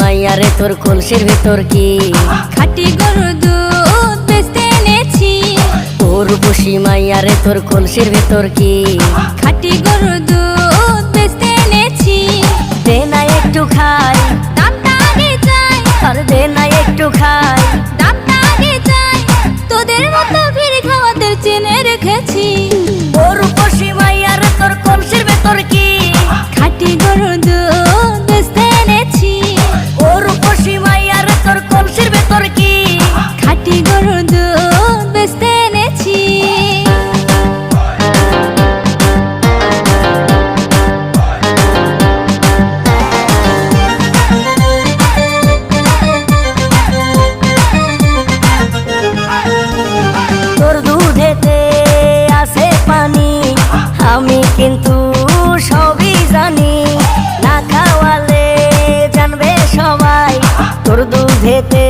মাইয়ারে তোর কলসির ভিতর কি খাঁটি গরুর দুধ বেচতে এনেছি। উর্বশী মাইয়ারে তোর কলসির ভিতর কি খাঁটি গরুর দুধ বেচতে এনেছি। দে না একটু খাই, দামটা আগে চাই, আর দে না একটু খাই। দামটা আগে চাই, তোদের মতো ভিড় খাওয়াদের চেনে রেখেছি। উর্বশী মাইয়ারে তোর কলসির ভিতর কি খাঁটি গরুর দুধ বেচতে এনেছি। উর্বশী মাইয়ারে তোর কলসির ভিতর কি খাঁটি গরুর দুধ বেচতে এনেছি। তোর দুধেতে আছে পানি, আমি কিন্তু সবই জানি। না খাওয়ালে জানবে সবাই তোর দুধেতে